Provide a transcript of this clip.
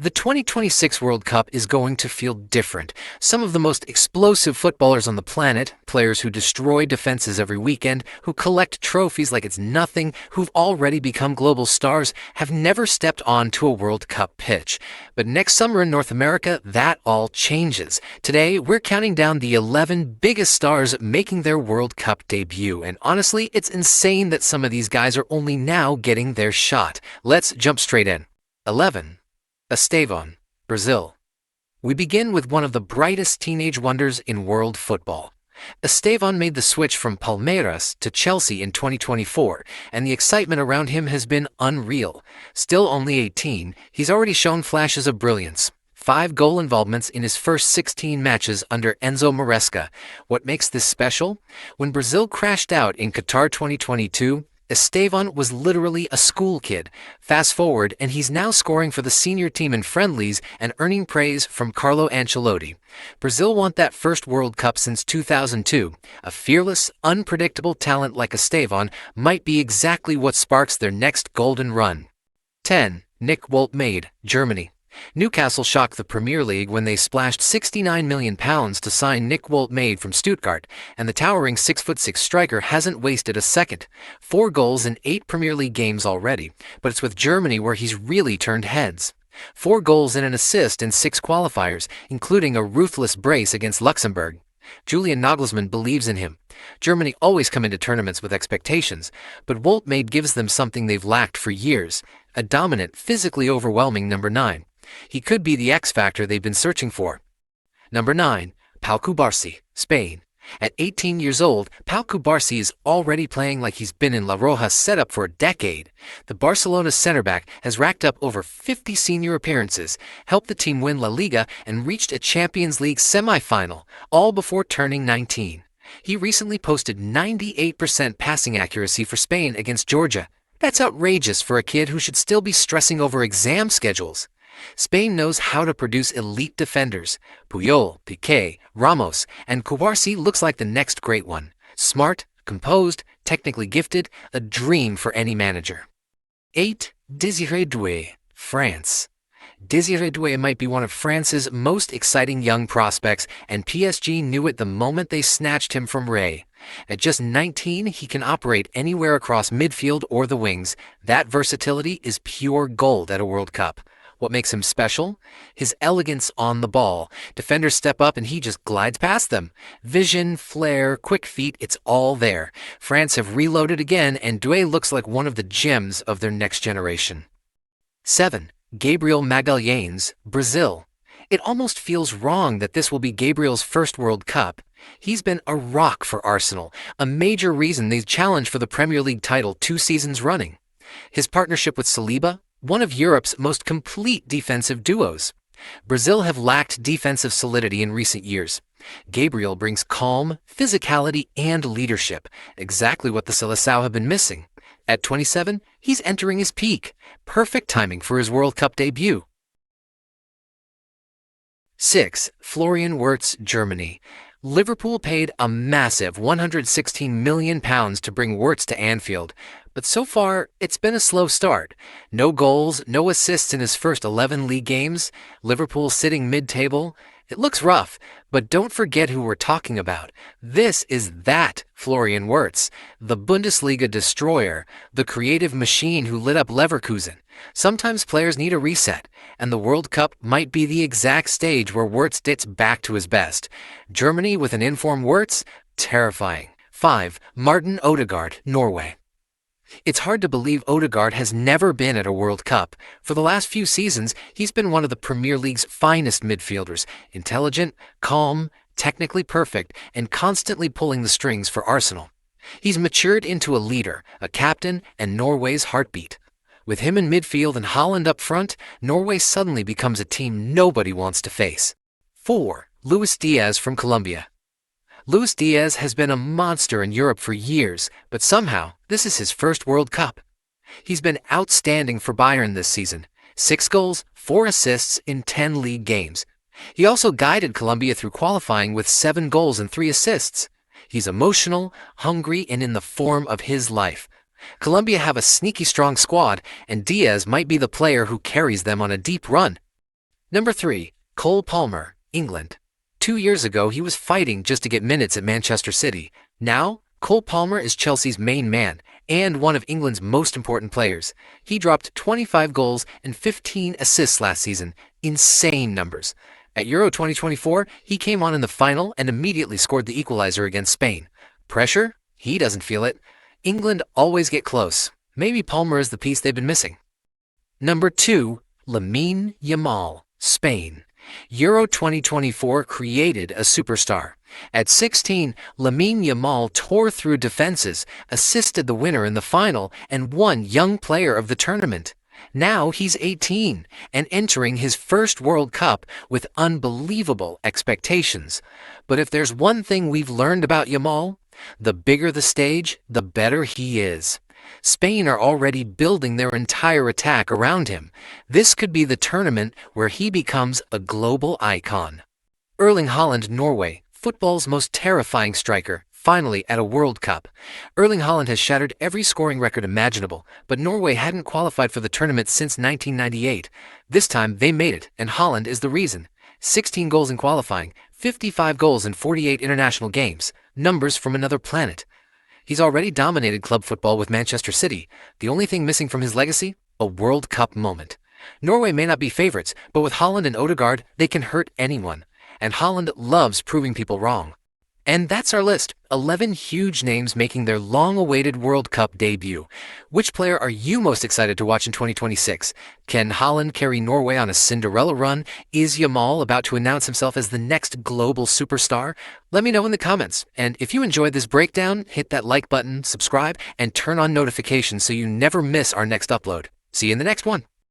The 2026 World Cup is going to feel different. Some of the most explosive footballers on the planet, players who destroy defenses every weekend, who collect trophies like it's nothing, who've already become global stars, have never stepped onto a World Cup pitch. But next summer in North America, that all changes. Today, we're counting down the 11 biggest stars making their World Cup debut. And honestly, it's insane that some of these guys are only now getting their shot. Let's jump straight in. 11. Estevão, Brazil. We begin with one of the brightest teenage wonders in world football. Estevão made the switch from Palmeiras to Chelsea in 2024, and the excitement around him has been unreal. Still only 18, he's already shown flashes of brilliance. 5 goal involvements in his first 16 matches under Enzo Maresca. What makes this special? When Brazil crashed out in Qatar 2022, Estevão was literally a school kid. Fast forward, and he's now scoring for the senior team in friendlies and earning praise from Carlo Ancelotti. Brazil want that first World Cup since 2002. A fearless, unpredictable talent like Estevão might be exactly what sparks their next golden run. 10. Nick Woltemade, Germany. Newcastle shocked the Premier League when they splashed £69 million to sign Nick Woltemade from Stuttgart, and the towering 6'6" striker hasn't wasted a second. 4 goals in 8 Premier League games already, but it's with Germany where he's really turned heads. 4 goals and an assist in 6 qualifiers, including a ruthless brace against Luxembourg. Julian Nagelsmann believes in him. Germany always come into tournaments with expectations, but Woltemade gives them something they've lacked for years, a dominant, physically overwhelming number 9. He could be the X factor they've been searching for. Number 9. Pau Cubarsí, Spain. At 18 years old, Pau Cubarsí is already playing like he's been in La Roja setup for a decade. The Barcelona center-back has racked up over 50 senior appearances, helped the team win La Liga, and reached a Champions League semi-final, all before turning 19. He recently posted 98% passing accuracy for Spain against Georgia. That's outrageous for a kid who should still be stressing over exam schedules. Spain knows how to produce elite defenders. Puyol, Piqué, Ramos, and Cubarsí looks like the next great one. Smart, composed, technically gifted, a dream for any manager. 8. Désiré Doué, France. Désiré Doué might be one of France's most exciting young prospects, and PSG knew it the moment they snatched him from Ray. At just 19, he can operate anywhere across midfield or the wings. That versatility is pure gold at a World Cup. What makes him special? His elegance on the ball. Defenders step up and he just glides past them. Vision, flair, quick feet, it's all there. France have reloaded again, and Doué looks like one of the gems of their next generation. 7. Gabriel Magalhães, Brazil. It almost feels wrong that this will be Gabriel's first World Cup. He's been a rock for Arsenal, a major reason they challenged for the Premier League title 2 seasons running. His partnership with Saliba, one of Europe's most complete defensive duos. Brazil have lacked defensive solidity in recent years. Gabriel brings calm, physicality, and leadership, exactly what the Seleção have been missing. At 27, he's entering his peak. Perfect timing for his World Cup debut. 6. Florian Wirtz, Germany. Liverpool paid a massive £116 million to bring Wirtz to Anfield, but so far, it's been a slow start. No goals, no assists in his first 11 league games. Liverpool sitting mid-table. It looks rough, but don't forget who we're talking about. This is that Florian Wirtz, the Bundesliga destroyer, the creative machine who lit up Leverkusen. Sometimes players need a reset, and the World Cup might be the exact stage where Wirtz gets back to his best. Germany with an informed Wirtz? Terrifying. 5. Martin Odegaard, Norway. It's hard to believe Odegaard has never been at a World Cup. For the last few seasons, he's been one of the Premier League's finest midfielders, intelligent, calm, technically perfect, and constantly pulling the strings for Arsenal. He's matured into a leader, a captain, and Norway's heartbeat. With him in midfield and Haaland up front, Norway suddenly becomes a team nobody wants to face. 4. Luis Diaz from Colombia. Luis Diaz has been a monster in Europe for years, but somehow, this is his first World Cup. He's been outstanding for Bayern this season. 6 goals, 4 assists in 10 league games. He also guided Colombia through qualifying with 7 goals and 3 assists. He's emotional, hungry, and in the form of his life. Colombia have a sneaky strong squad, and Diaz might be the player who carries them on a deep run. Number 3. Cole Palmer, England. 2 years ago, he was fighting just to get minutes at Manchester City. Now, Cole Palmer is Chelsea's main man and one of England's most important players. He dropped 25 goals and 15 assists last season. Insane numbers. At Euro 2024, he came on in the final and immediately scored the equalizer against Spain. Pressure? He doesn't feel it. England always get close. Maybe Palmer is the piece they've been missing. Number 2. Lamine Yamal, Spain. Euro 2024 created a superstar. At 16, Lamine Yamal tore through defenses, assisted the winner in the final, and won Young Player of the Tournament. Now he's 18 and entering his first World Cup with unbelievable expectations. But if there's one thing we've learned about Yamal, the bigger the stage, the better he is. Spain are already building their entire attack around him. This could be the tournament where he becomes a global icon. Erling Haaland, Norway, football's most terrifying striker, finally at a World Cup. Erling Haaland has shattered every scoring record imaginable, but Norway hadn't qualified for the tournament since 1998. This time they made it, and Haaland is the reason. 16 goals in qualifying, 55 goals in 48 international games, numbers from another planet. He's already dominated club football with Manchester City. The only thing missing from his legacy? A World Cup moment. Norway may not be favorites, but with Haaland and Odegaard, they can hurt anyone. And Haaland loves proving people wrong. And that's our list. 11 huge names making their long-awaited World Cup debut. Which player are you most excited to watch in 2026? Can Haaland carry Norway on a Cinderella run? Is Yamal about to announce himself as the next global superstar? Let me know in the comments. And if you enjoyed this breakdown, hit that like button, subscribe, and turn on notifications so you never miss our next upload. See you in the next one.